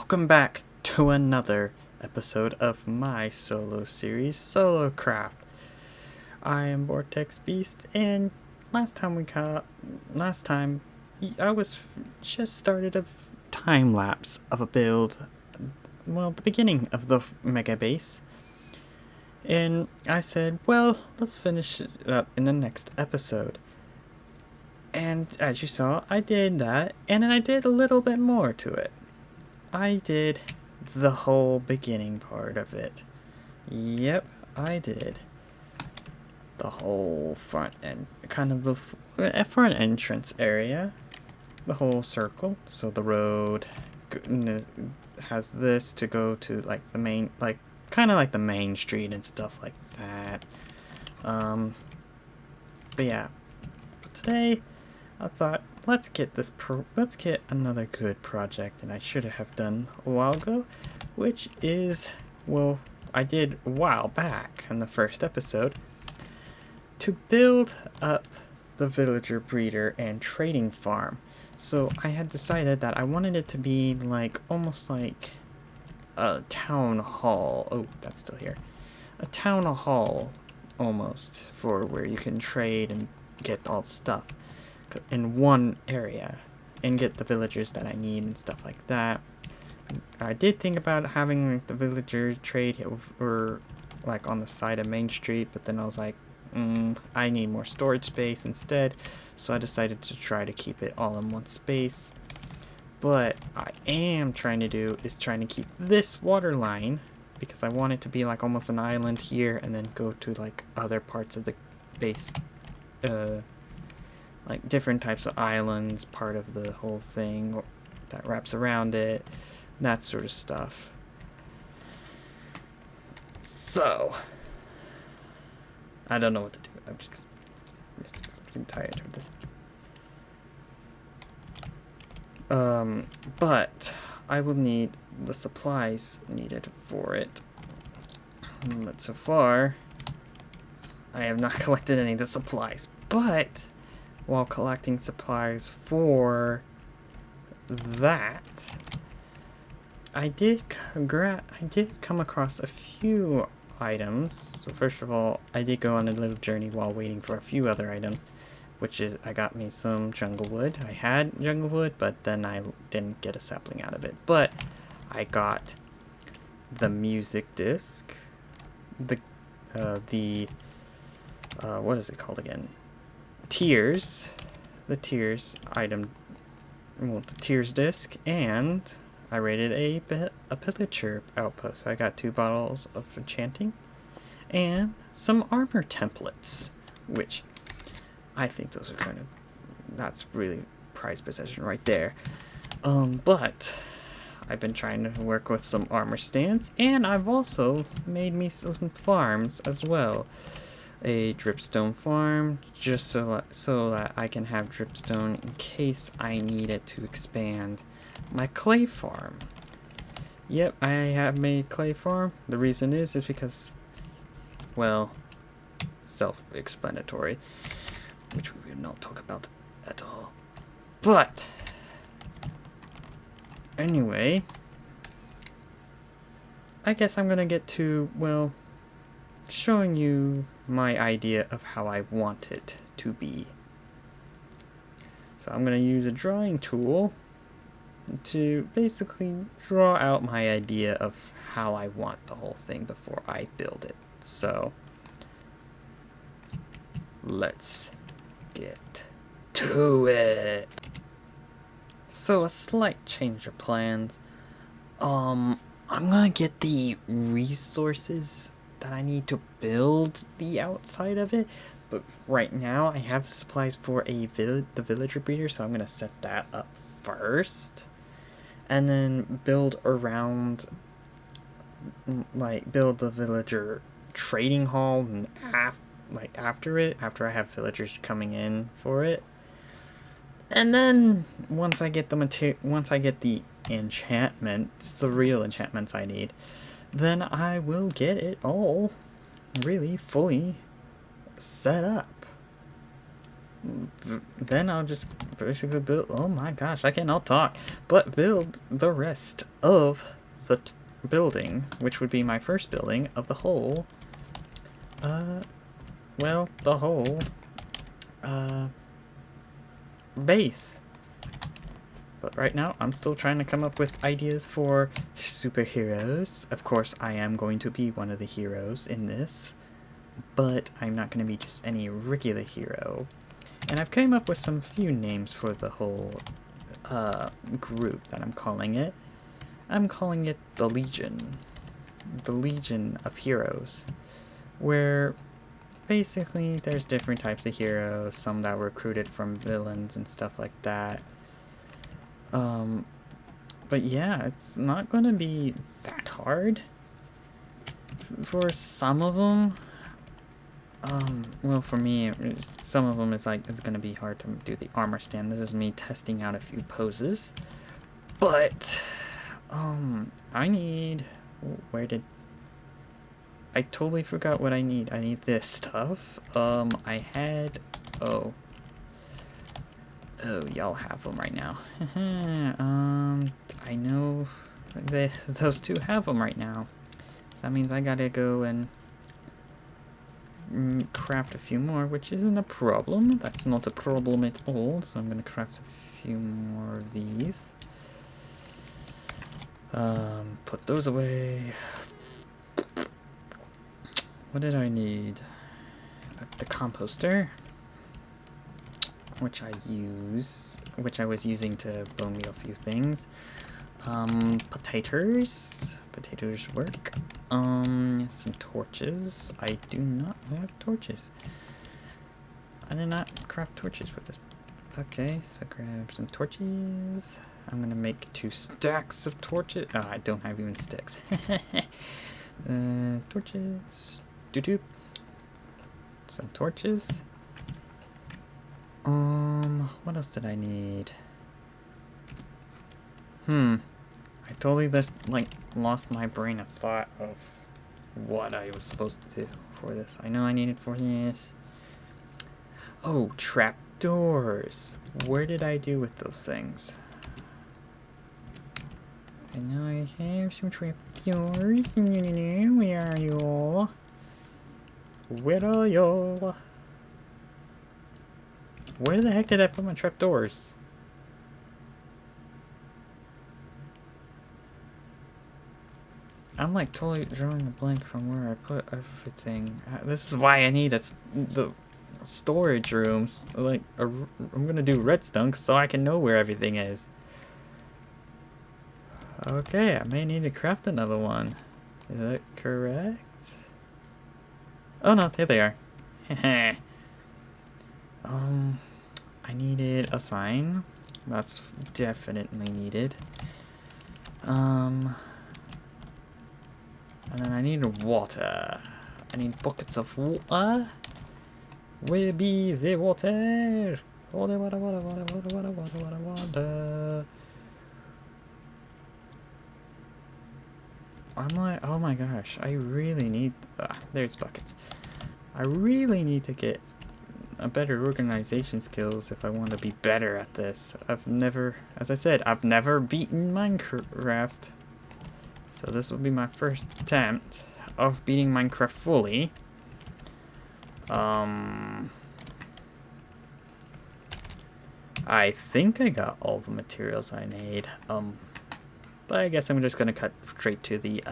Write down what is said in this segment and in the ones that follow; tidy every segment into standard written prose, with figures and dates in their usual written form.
welcome back to another episode of my solo series, Solocraft. I am Vortex Beast, and last time I was just started a time lapse of a build, well, the beginning of the mega base, and I said, well, let's finish it up in the next episode. And as you saw, I did that, and then I did a little bit more to it. I did the whole beginning part of it. Yep, I did. The whole front end, kind of the front entrance area. The whole circle. So the road has this to go to like the main, like kind of like the main street and stuff like that. But yeah, but today I thought, let's get another good project that I should have done a while ago, which is, well, I did a while back in the first episode, to build up the villager breeder and trading farm. So I had decided that I wanted it to be like, almost like a town hall. Oh, that's still here. A town hall, almost, for where you can trade and get all the stuff in one area and get the villagers that I need and stuff like that. I did think about having like the villager trade over like on the side of Main Street, but then I was like, I need more storage space instead, so I decided to try to keep it all in one space. But I am trying to keep this water line, because I want it to be like almost an island here and then go to like other parts of the base, like different types of islands, part of the whole thing that wraps around it, that sort of stuff. So, I don't know what to do. I'm just getting tired of this. But I will need the supplies needed for it. But so far, I have not collected any of the supplies. But while collecting supplies for that, I did come across a few items. So first of all, I did go on a little journey while waiting for a few other items, which is I got me some jungle wood. I had jungle wood, but then I didn't get a sapling out of it. But I got the music disc, the what is it called again? Tears, the tears item, well, the tears disc, and I raided a pillager outpost. So I got 2 bottles of enchanting and some armor templates, which I think those are that's really prized possession right there. But I've been trying to work with some armor stands, and I've also made me some farms as well. A dripstone farm, just so that I can have dripstone in case I need it to expand my clay farm. Yep, I have made clay farm. The reason is because, well, self-explanatory, which we will not talk about at all. But anyway, I guess I'm gonna get to, well, showing you my idea of how I want it to be. So I'm going to use a drawing tool to basically draw out my idea of how I want the whole thing before I build it. So let's get to it. So a slight change of plans. I'm going to get the resources that I need to build the outside of it, but right now I have the supplies for the villager breeder, so I'm gonna set that up first, and then build around, like build the villager trading hall after I have villagers coming in for it, and then once I get the enchantments, the real enchantments I need, then I will get it all really fully set up. then I'll just basically build. Oh my gosh, I cannot talk. But build the rest of the building, which would be my first building of the whole. Well, the whole base. But right now, I'm still trying to come up with ideas for superheroes. Of course, I am going to be one of the heroes in this, but I'm not going to be just any regular hero. And I've come up with some few names for the whole group that I'm calling it. I'm calling it the Legion. The Legion of Heroes. Where basically there's different types of heroes, some that were recruited from villains and stuff like that. But yeah, it's not gonna be that hard. For some of them, well, for me, some of them it's gonna be hard to do the armor stand. This is me testing out a few poses. But, I need, I totally forgot what I need. I need this stuff. I had, oh, y'all have them right now. I know those two have them right now. So that means I gotta go and craft a few more, which isn't a problem. That's not a problem at all. So I'm gonna craft a few more of these. Put those away. What did I need? The composter, which I was using to bone meal a few things. Potatoes work. Some torches. I do not have torches. I did not craft torches with this. Okay, so grab some torches. I'm gonna make 2 stacks of torches. Oh, I don't have even sticks. Torches. Doop. Some torches. What else did I need? I totally just, lost my brain of thought of what I was supposed to do for this. I know I needed for this. Oh, trapdoors. Where did I do with those things? I know I have some trapdoors. Where are you all? Where are y'all? Where the heck did I put my trapdoors? I'm totally drawing a blank from where I put everything. This is why I need the storage rooms. I'm gonna do redstone so I can know where everything is. Okay, I may need to craft another one. Is that correct? Oh no, here they are. I needed a sign. That's definitely needed. And then I need water. I need buckets of water. Where be the water? Water, water, water, water, water, water, water, water, water. Oh my gosh, I really need, there's buckets. I really need to get a better organization skills if I want to be better at this. As I said, I've never beaten Minecraft. So this will be my first attempt of beating Minecraft fully. I think I got all the materials I need. But I guess I'm just gonna cut straight to the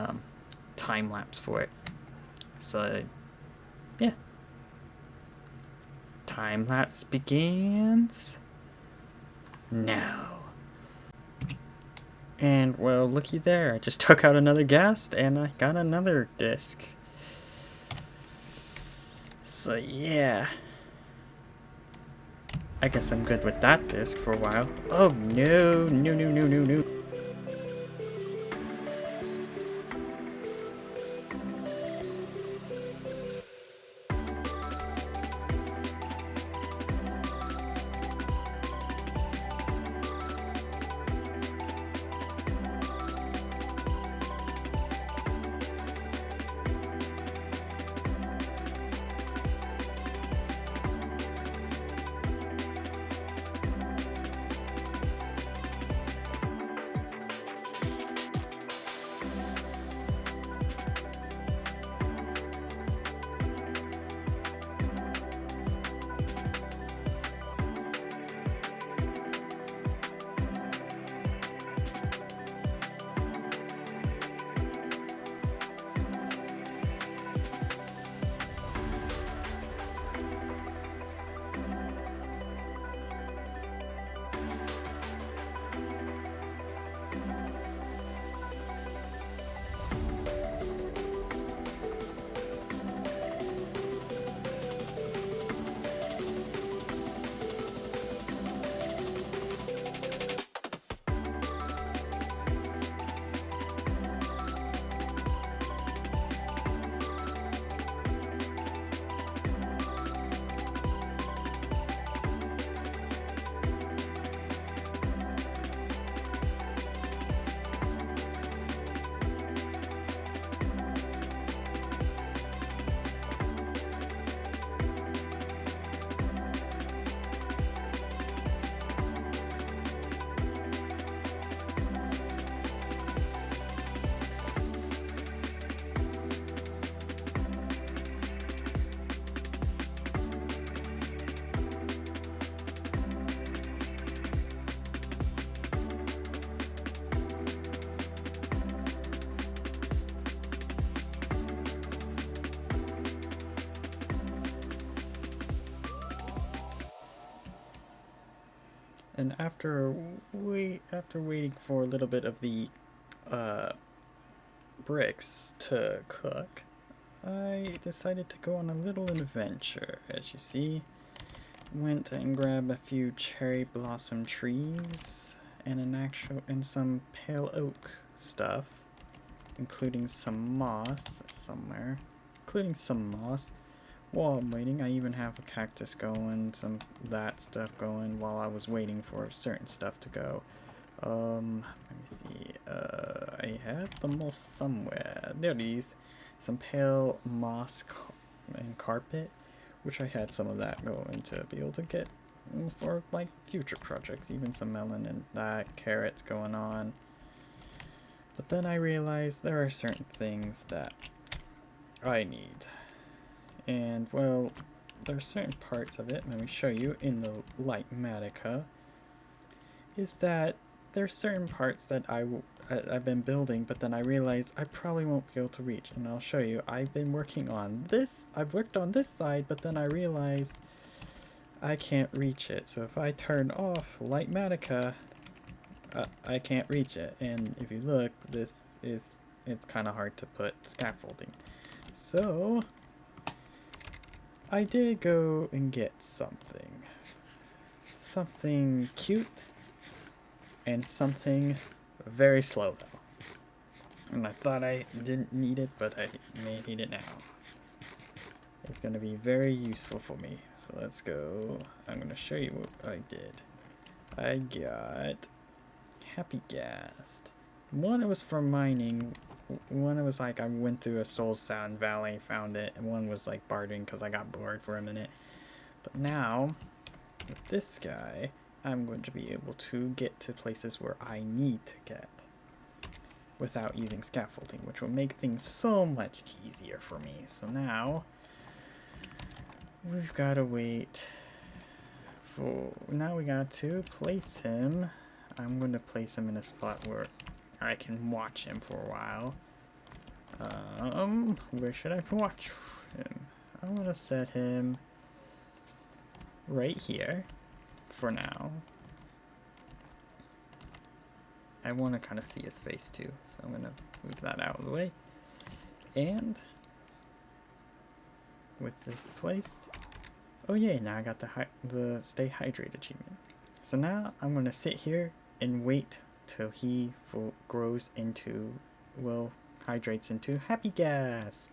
time lapse for it. So yeah. Time lapse begins now. And well, looky there, I just took out another ghast and I got another disc. So yeah. I guess I'm good with that disc for a while. Oh no, no, no, no, no, no. And after waiting for a little bit of the uh, bricks to cook, I decided to go on a little adventure. As you see, went and grabbed a few cherry blossom trees and some pale oak stuff, including some moss somewhere, While I'm waiting, I even have a cactus going, some that stuff going while I was waiting for certain stuff to go. Let me see. I have the most somewhere. There it is. Some pale moss and carpet, which I had some of that going to be able to get for like future projects. Even some melon and that carrots going on. But then I realized there are certain things that I need. And well, there are certain parts of it, let me show you in the Lightmatica, is that there's certain parts that I've been building, but then I realized I probably won't be able to reach. And I'll show you, I've worked on this side, but then I realized I can't reach it. So if I turn off Lightmatica, I can't reach it. And if you look, it's kind of hard to put scaffolding. So I did go and get something cute and something very slow though. And I thought I didn't need it, but I may need it now. It's going to be very useful for me. So let's go. I'm going to show you what I did. I got Happy Ghast. One it was for mining. One it was like I went through a Soul Sound Valley, found it, and one was like bartering because I got bored for a minute. But now, with this guy, I'm going to be able to get to places where I need to get without using scaffolding, which will make things so much easier for me. So now, we've got to wait for... Now we got to place him. I'm going to place him in a spot where I can watch him for a while. Where should I watch him? I'm going to set him right here for now. I want to kind of see his face too, so I'm going to move that out of the way. And with this placed, oh yeah, now I got the stay hydrated achievement. So now I'm going to sit here and wait till he grows into, well, hydrates into Happy Ghast.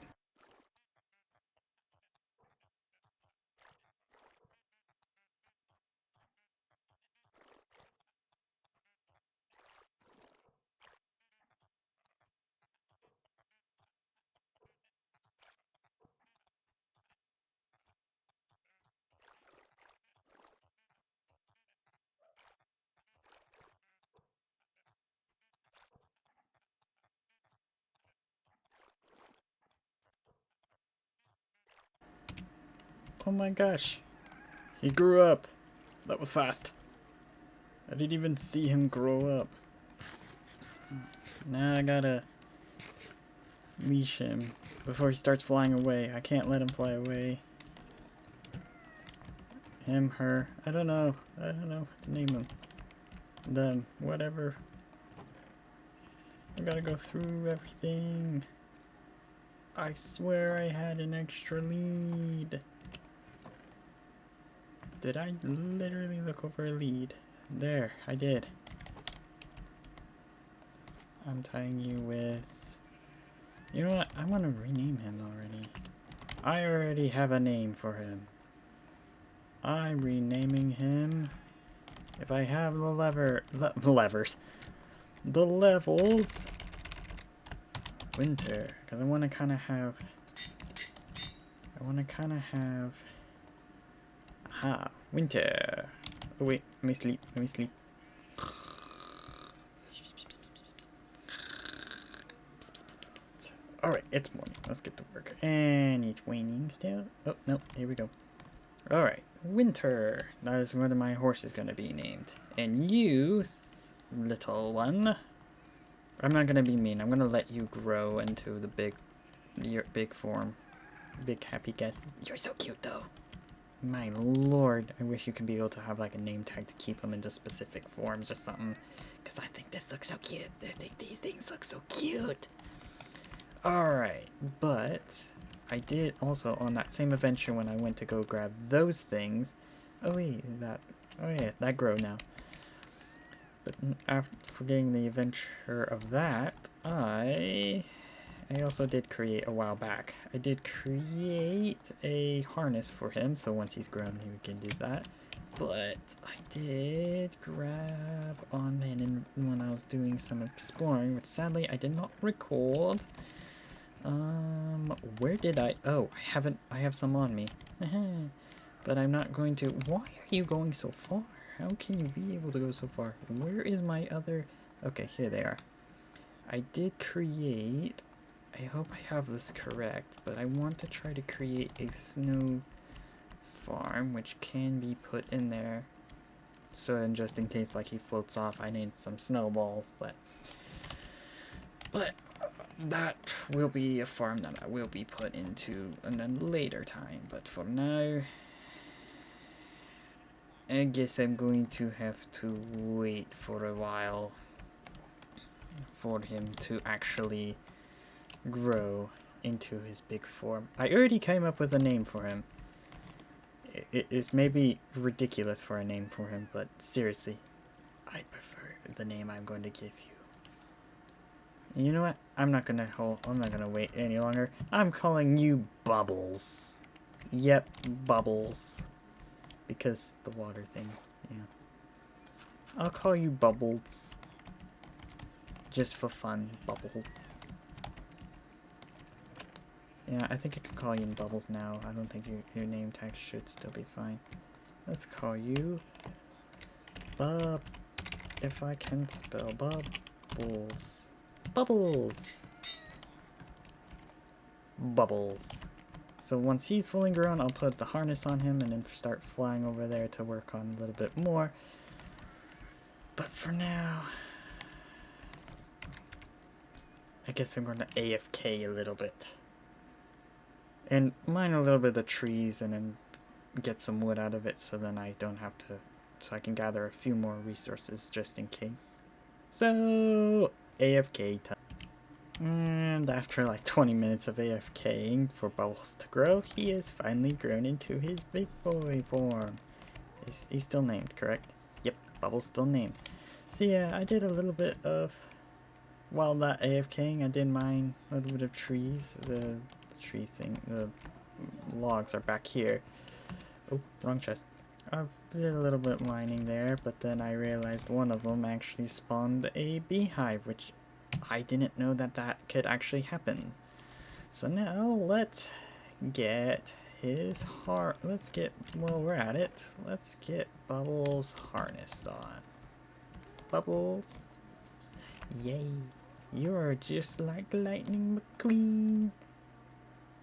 Oh my gosh, he grew up. That was fast. I didn't even see him grow up. Now I gotta leash him before he starts flying away. I can't let him fly away. Him, her, I don't know what to name them. Them, whatever. I gotta go through everything. I swear I had an extra lead. Did I literally look over a lead? There, I did. I'm tying you with... You know what? I want to rename him already. I already have a name for him. I'm renaming him. If I have the levers. The levels. Winter. Because I want to kind of have... Aha, winter. Oh wait, let me sleep. Alright, it's morning. Let's get to work. And it's waning still. Oh, no, here we go. Alright, winter. That is one of my horses going to be named. And you, little one. I'm not going to be mean. I'm going to let you grow into the your big form. Big Happy Ghast. You're so cute though. My lord, I wish you could be able to have like a name tag to keep them into specific forms or something. Because I think this looks so cute. I think these things look so cute. Alright, but I did also on that same adventure when I went to go grab those things. Oh wait, that grow now. But after forgetting the adventure of that, I also did create a while back. I did create a harness for him, so once he's grown, he can do that. But I did grab on and when I was doing some exploring, which sadly I did not record. Where did I? Oh, I have some on me. But I'm not going to. Why are you going so far? How can you be able to go so far? Where is my other? Okay, here they are. I did create. I hope I have this correct, but I want to try to create a snow farm, which can be put in there. So, and just in case, like he floats off, I need some snowballs. But that will be a farm that I will be put into in a later time. But for now, I guess I'm going to have to wait for a while for him to actually grow into his big form. I already came up with a name for him. It is maybe ridiculous for a name for him, but seriously, I prefer the name I'm going to give you. And you know what? I'm not gonna wait any longer. I'm calling you Bubbles. Yep, Bubbles. Because the water thing, yeah. I'll call you Bubbles. Just for fun, Bubbles. Yeah, I think I could call you Bubbles now. I don't think your name tag should still be fine. Let's call you Bub. If I can spell Bubbles. Bubbles! Bubbles. So once he's fully grown, I'll put the harness on him and then start flying over there to work on a little bit more. But for now, I guess I'm going to AFK a little bit. And mine a little bit of the trees and then get some wood out of it so then I don't have to, so I can gather a few more resources just in case. So, AFK time. And after like 20 minutes of AFKing for Bubbles to grow, he has finally grown into his big boy form. He's still named, correct? Yep, Bubbles still named. So yeah, I did a little bit of, while that AFKing, I did mine a little bit of trees. The tree thing, the logs are back here. Oh, wrong chest. I did a little bit mining there, but then I realized one of them actually spawned a beehive, which I didn't know that could actually happen. So now let's get his heart. While we're at it, let's get Bubbles harnessed on. Bubbles. Yay. You're just like Lightning McQueen.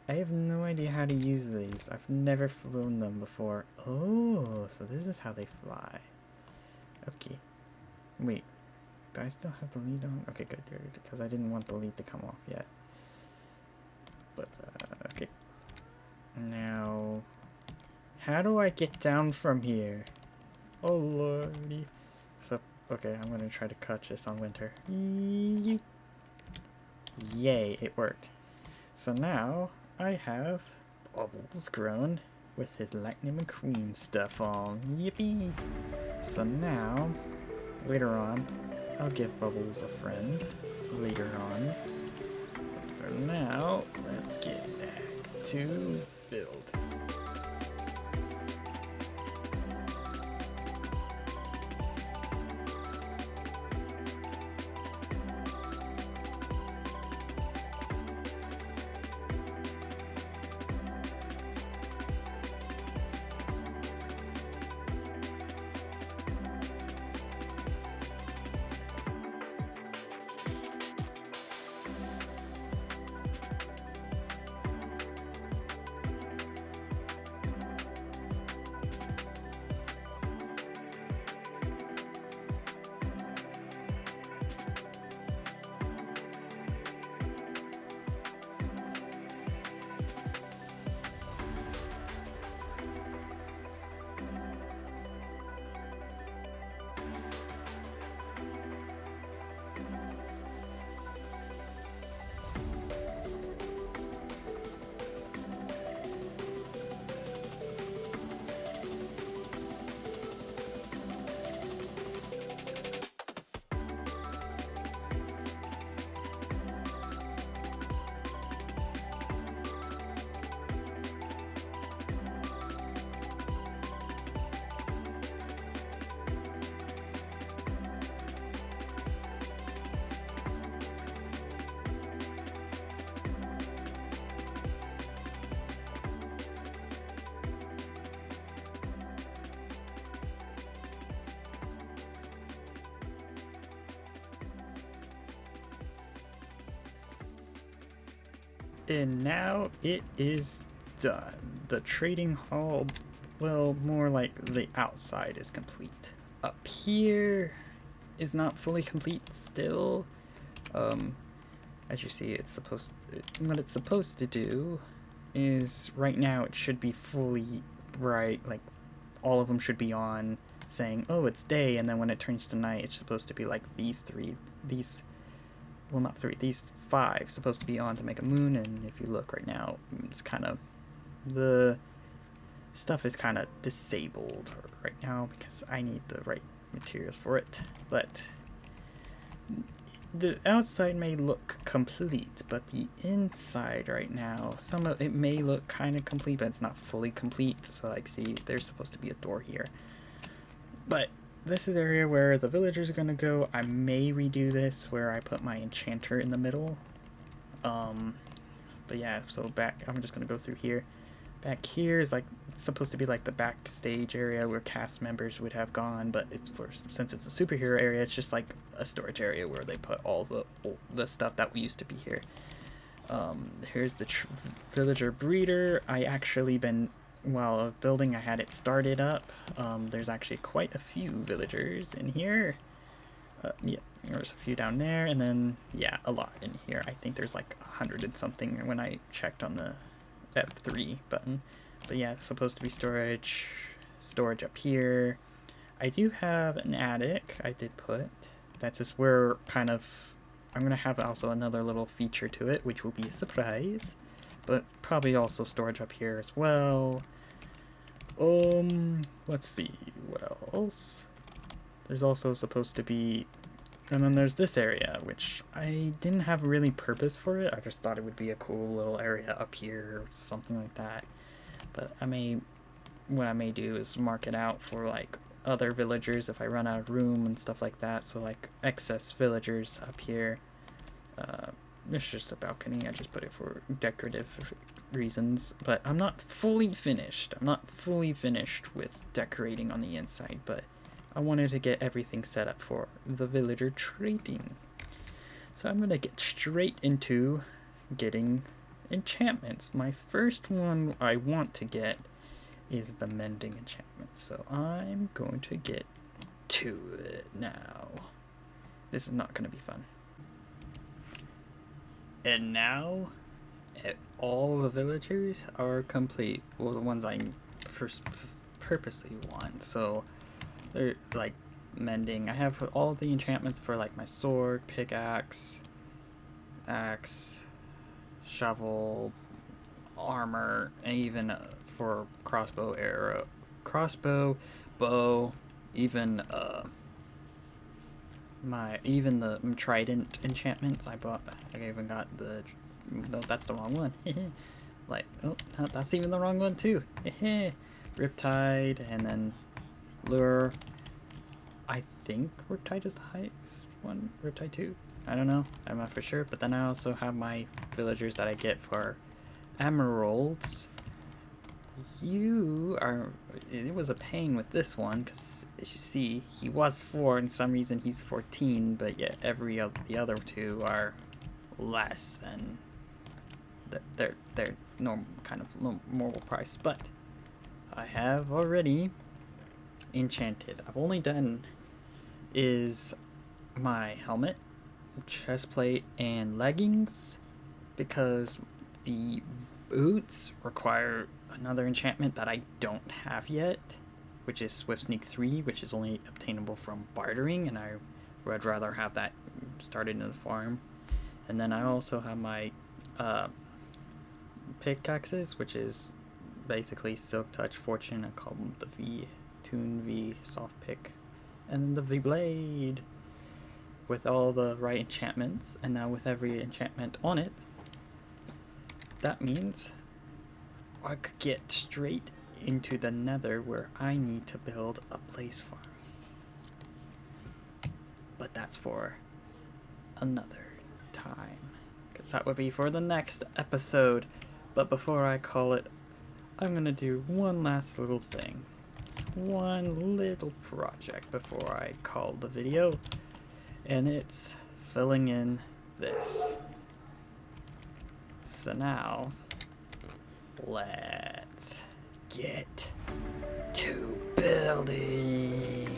I have no idea how to use these. I've never flown them before. Oh, so this is how they fly. Okay. Wait. Do I still have the lead on? Okay, good, because I didn't want the lead to come off yet. But, okay. Now, how do I get down from here? Oh, lordy. So, okay, I'm going to try to catch this on Winter. Yay, it worked. So now, I have Bubbles grown with his Lightning McQueen stuff on. Yippee! So now, later on, I'll give Bubbles a friend later on. But for now, let's get back to building. And now it is done. The trading hall, well, more like the outside is complete. Up here is not fully complete still. As you see, what it's supposed to do is right now it should be fully bright, like all of them should be on, saying, oh, it's day, and then when it turns to night, it's supposed to be like these five supposed to be on to make a moon. And if you look right now, it's kind of, the stuff is kind of disabled right now because I need the right materials for it. But the outside may look complete, but the inside right now, some of it may look kind of complete, but it's not fully complete. So like, see, there's supposed to be a door here, but this is the area where the villagers are going to go. I may redo this where I put my enchanter in the middle. But yeah, so I'm just going to go through here. Back here is like, it's supposed to be like the backstage area where cast members would have gone, but since it's a superhero area, it's just like a storage area where they put all the stuff that we used to be here. Here's the villager breeder. I actually while building, I had it started up. There's actually quite a few villagers in here. Yeah, there's a few down there, and then yeah, a lot in here. I think there's like 100 and something when I checked on the F3 button. But yeah, it's supposed to be storage up here. I do have an attic I did put. That's just where kind of I'm gonna have also another little feature to it, which will be a surprise, but probably also storage up here as well. Let's see what else. There's also supposed to be, and then there's this area, which I didn't have really purpose for it. I just thought it would be a cool little area up here, or something like that. But what I may do is mark it out for like other villagers if I run out of room and stuff like that. So like excess villagers up here. It's just a balcony. I just put it for decorative reasons, but I'm not fully finished. I'm not fully finished with decorating on the inside, but I wanted to get everything set up for the villager trading. So I'm gonna get straight into getting enchantments. My first one I want to get is the mending enchantment, so I'm going to get to it now. This is not gonna be fun. And now all the villagers are complete. Well, the ones I purposely want. So they're like mending. I have all the enchantments for like my sword, pickaxe, axe, shovel, armor, and even for crossbow, bow, even the trident enchantments I bought. I even got the, no, that's the wrong one. Like, oh, that's even the wrong one too. Riptide, and then lure. I think Riptide is the highest one. Riptide 2. I don't know. I'm not for sure. But then I also have my villagers that I get for emeralds. It was a pain with this one because, as you see, he was 4 and some reason he's 14, but yet the other two are less than they're normal price. But I have already enchanted. I've only done is my helmet, chest plate, and leggings, because the boots require another enchantment that I don't have yet, which is Swift Sneak 3, which is only obtainable from bartering, and I would rather have that started in the farm. And then I also have my pickaxes, which is basically Silk Touch, Fortune. I call them the Toon V soft pick, and then the V blade with all the right enchantments. And now with every enchantment on it, that means I could get straight into the nether where I need to build a blaze farm. But that's for another time, because that would be for the next episode. But before I call it, I'm gonna do one last little thing, one little project before I call the video, and it's filling in this. So now, let's get to building.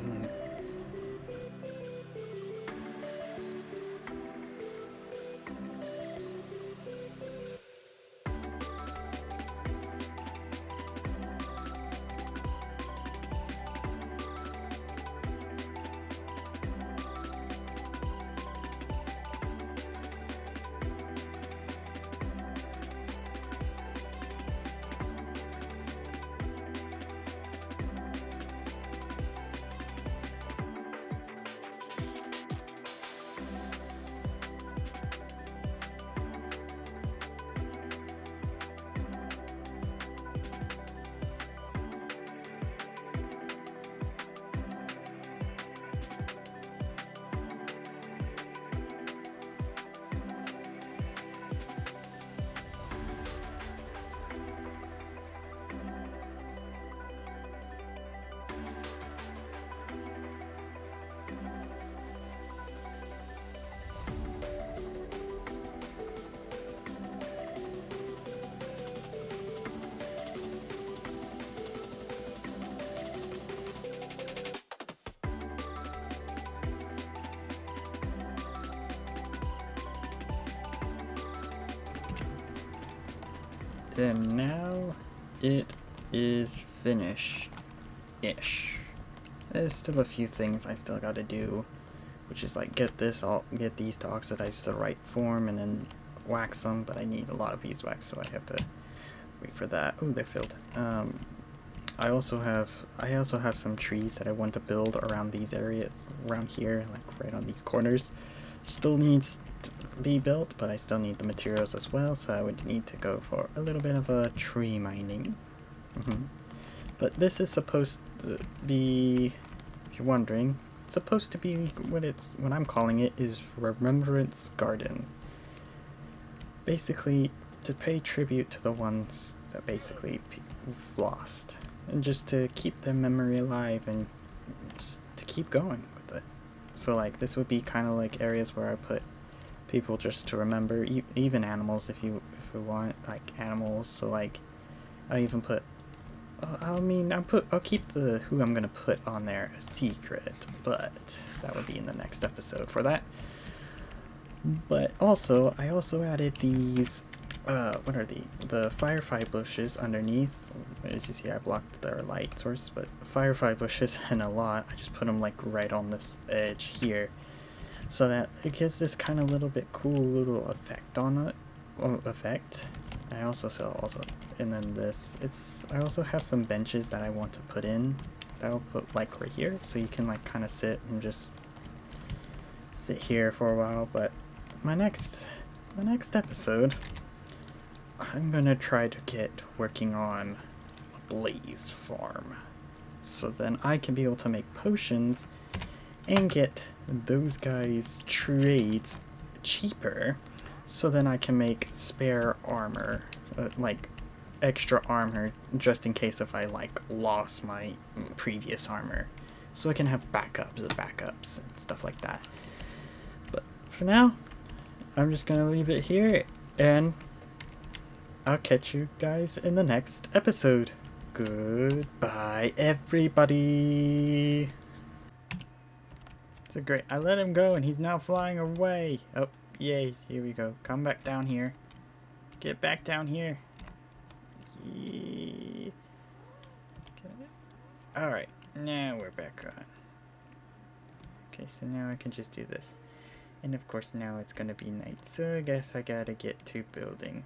And now it is finished-ish. There's still a few things I still gotta do, which is like get these to oxidize to the right form and then wax them, but I need a lot of beeswax, so I have to wait for that. Oh, they're filled. I also have some trees that I want to build around these areas, around here, like right on these corners. Still needs to be built, but I still need the materials as well, so I would need to go for a little bit of a tree mining. But this is supposed to be, if you're wondering, it's supposed to be what I'm calling it is Remembrance Garden. Basically, to pay tribute to the ones that basically we've lost, and just to keep their memory alive and just to keep going with it. So like this would be kind of like areas where I put people just to remember, even animals if you want, like animals. So like I even put I'll keep who I'm gonna put on there a secret, but that would be in the next episode for that. But also, I also added these, what are the firefly bushes underneath. As you see, I blocked their light source, but firefly bushes and a lot. I just put them like right on this edge here, so that it gives this kind of little bit cool little effect on it. I also and then I also have some benches that I want to put in that I'll put like right here, so you can like kind of sit and just sit here for a while. But my next episode, I'm gonna try to get working on a blaze farm, so then I can be able to make potions and get those guys' trades cheaper, so then I can make spare armor, like extra armor, just in case if I like lost my previous armor, so I can have backups and stuff like that. But for now, I'm just gonna leave it here, and I'll catch you guys in the next episode. Goodbye, everybody. It's a great. I let him go, and he's now flying away. Oh, yay! Here we go. Come back down here. Get back down here. Yeah. All right, now we're back on. Okay, so now I can just do this. And of course now it's gonna be night, so I guess I gotta get to building.